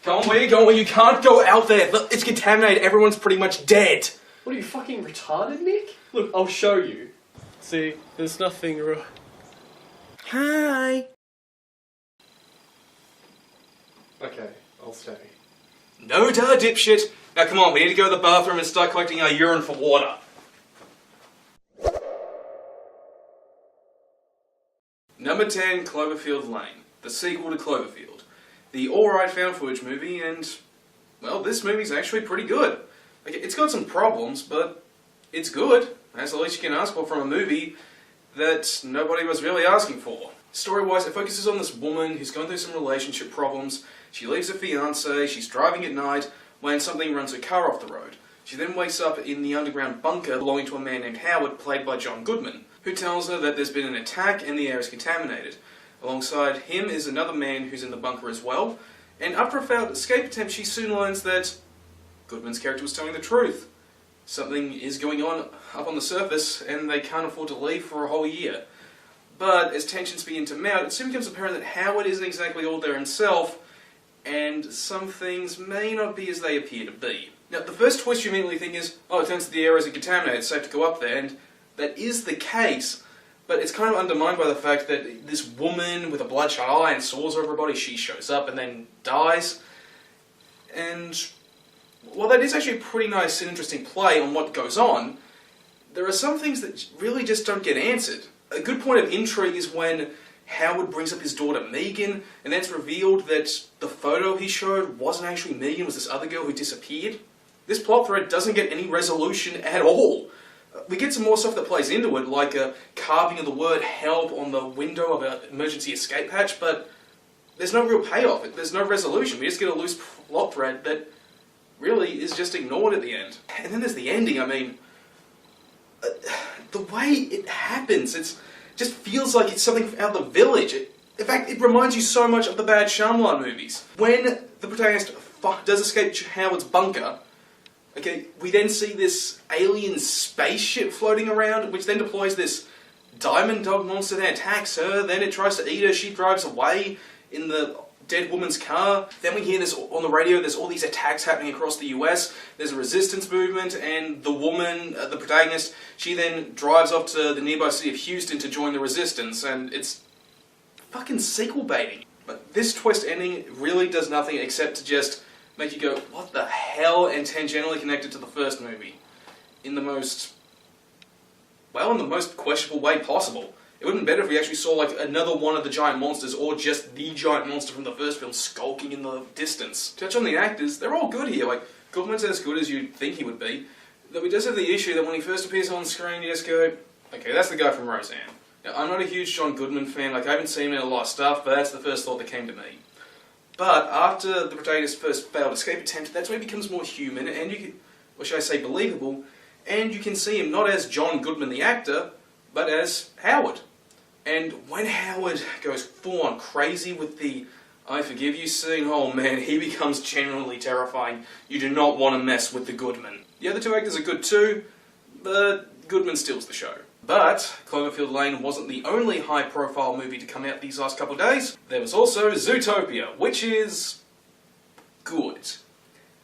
Come on, where you going? You can't go out there. Look, it's contaminated. Everyone's pretty much dead. What are you, fucking retarded, Nick? Look, I'll show you. See, there's nothing wrong. Hi. Okay, I'll stay. No duh, dipshit. Now come on, we need to go to the bathroom and start collecting our urine for water. Number 10, Cloverfield Lane, the sequel to Cloverfield. The alright found footage movie, and, well, this movie's actually pretty good. Like, it's got some problems, but it's good. That's the least you can ask for from a movie that nobody was really asking for. Story-wise, it focuses on this woman who's going through some relationship problems. She leaves her fiancé, she's driving at night, when something runs her car off the road. She then wakes up in the underground bunker belonging to a man named Howard, played by John Goodman, who tells her that there's been an attack and the air is contaminated. Alongside him is another man who's in the bunker as well, and after a failed escape attempt, she soon learns that Goodman's character was telling the truth. Something is going on up on the surface, and they can't afford to leave for a whole year. But as tensions begin to mount, it soon becomes apparent that Howard isn't exactly all there himself, and some things may not be as they appear to be. Now, the first twist you immediately think is, oh, it turns out the air isn't contaminated, it's safe to go up there, and that is the case, but it's kind of undermined by the fact that this woman with a bloodshot eye and sores over her body, she shows up and then dies. And, well, that is actually a pretty nice and interesting play on what goes on. There are some things that really just don't get answered. A good point of intrigue is when Howard brings up his daughter Megan, and then it's revealed that the photo he showed wasn't actually Megan, it was this other girl who disappeared. This plot thread doesn't get any resolution at all. We get some more stuff that plays into it, like a carving of the word help on the window of an emergency escape hatch, but there's no real payoff, there's no resolution. We just get a loose plot thread that really is just ignored at the end. And then there's the ending. I mean, the way it happens, it just feels like it's something out of The Village. In fact, it reminds you so much of the bad Shyamalan movies. When the protagonist does escape Howard's bunker, okay, we then see this alien spaceship floating around, which then deploys this diamond dog monster that attacks her, then it tries to eat her, she drives away in the dead woman's car. Then we hear this on the radio, there's all these attacks happening across the US, there's a resistance movement, and the woman, the protagonist, she then drives off to the nearby city of Houston to join the resistance, and it's fucking sequel baiting. But this twist ending really does nothing except to just make you go, what the hell, and tangentially connected to the first movie. In the most questionable way possible. It would have been better if we actually saw like another one of the giant monsters, or just the giant monster from the first film skulking in the distance. To touch on the actors, they're all good here. Like, Goodman's as good as you'd think he would be. Though he does have the issue that when he first appears on screen, you just go, okay, that's the guy from Roseanne. Now, I'm not a huge John Goodman fan, like I haven't seen him in a lot of stuff, but that's the first thought that came to me. But after the protagonist's first failed escape attempt, that's when he becomes more human, and you can, or should I say believable, and you can see him not as John Goodman the actor, but as Howard. And when Howard goes full-on crazy with the I forgive you scene, oh man, he becomes genuinely terrifying. You do not want to mess with the Goodman. The other two actors are good too, but Goodman steals the show. But Cloverfield Lane wasn't the only high-profile movie to come out these last couple of days. There was also Zootopia, which is good.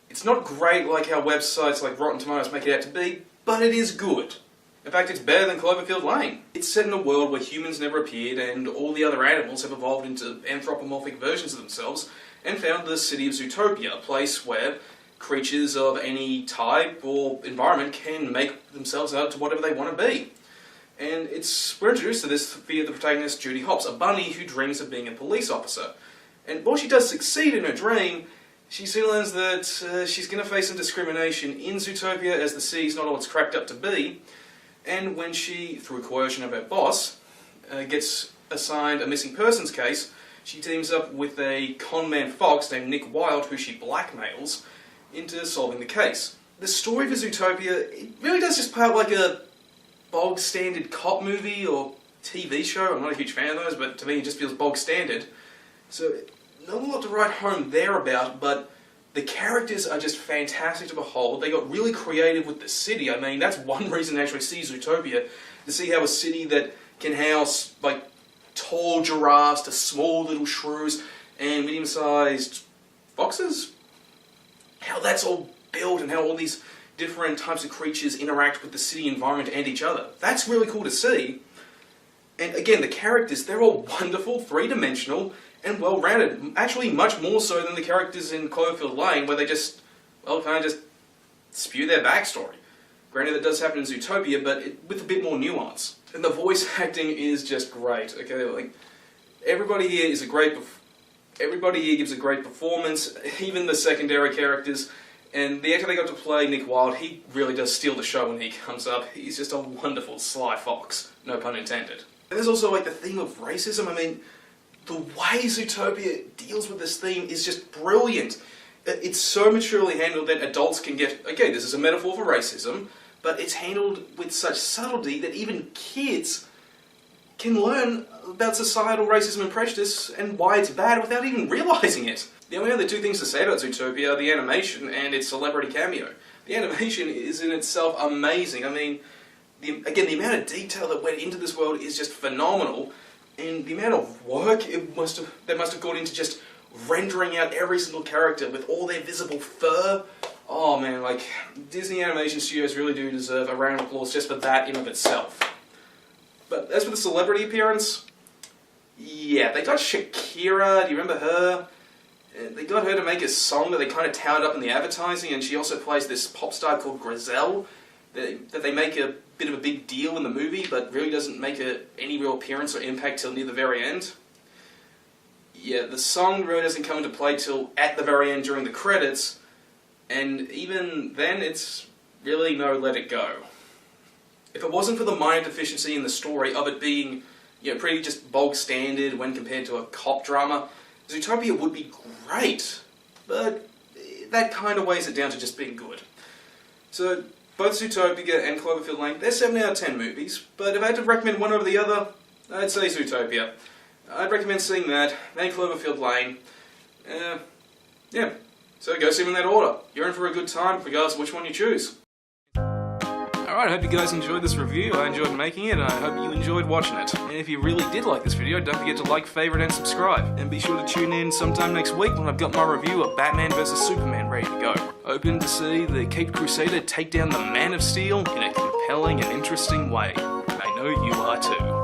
It's not great like how websites like Rotten Tomatoes make it out to be, but it is good. In fact, it's better than Cloverfield Lane. It's set in a world where humans never appeared and all the other animals have evolved into anthropomorphic versions of themselves and found the city of Zootopia, a place where creatures of any type or environment can make themselves out to whatever they want to be. And we're introduced to this via the protagonist Judy Hopps, a bunny who dreams of being a police officer. And while she does succeed in her dream, she soon learns that she's going to face some discrimination in Zootopia as the city's not all it's cracked up to be. And when she, through coercion of her boss, gets assigned a missing persons case, she teams up with a conman fox named Nick Wilde, who she blackmails, into solving the case. The story for Zootopia, it really does just play out like a bog standard cop movie or TV show. I'm not a huge fan of those, but to me it just feels bog standard. So, not a lot to write home there about, but the characters are just fantastic to behold. They got really creative with the city. I mean, that's one reason to actually see Zootopia, to see how a city that can house, like, tall giraffes to small little shrews and medium-sized foxes? that's all built and how all these different types of creatures interact with the city environment and each other. That's really cool to see. And again, the characters, they're all wonderful, three-dimensional, and well-rounded. Actually, much more so than the characters in Cloverfield Lane, where they just, well, kind of just spew their backstory. Granted, that does happen in Zootopia, but with a bit more nuance. And the voice acting is just great, okay? Like, everybody here gives a great performance, even the secondary characters. And the actor they got to play, Nick Wilde, he really does steal the show when he comes up. He's just a wonderful sly fox, no pun intended. And there's also like the theme of racism. I mean, the way Zootopia deals with this theme is just brilliant. It's so maturely handled that adults can get, okay, this is a metaphor for racism, but it's handled with such subtlety that even kids can learn about societal racism and prejudice and why it's bad without even realizing it. The only other two things to say about Zootopia are the animation and its celebrity cameo. The animation is in itself amazing. I mean, again, the amount of detail that went into this world is just phenomenal, and the amount of work that must have gone into just rendering out every single character with all their visible fur. Oh man, like, Disney Animation Studios really do deserve a round of applause just for that in of itself. But as for the celebrity appearance, yeah, they got Shakira, do you remember her? They got her to make a song that they kind of touted up in the advertising, and she also plays this pop star called Grizel, that they make a bit of a big deal in the movie, but really doesn't make any real appearance or impact till near the very end. Yeah, the song really doesn't come into play till at the very end during the credits, and even then it's really no let it go. If it wasn't for the minor deficiency in the story of it being, you know, pretty just bog standard when compared to a cop drama, Zootopia would be great, but that kind of weighs it down to just being good. So, both Zootopia and Cloverfield Lane, they're 7 out of 10 movies, but if I had to recommend one over the other, I'd say Zootopia. I'd recommend seeing that, then Cloverfield Lane. Yeah, so go see them in that order. You're in for a good time, regardless of which one you choose. Alright, I hope you guys enjoyed this review. I enjoyed making it, and I hope you enjoyed watching it. And if you really did like this video, don't forget to like, favourite, and subscribe. And be sure to tune in sometime next week when I've got my review of Batman vs Superman ready to go. Open to see the Caped Crusader take down the Man of Steel in a compelling and interesting way. I know you are too.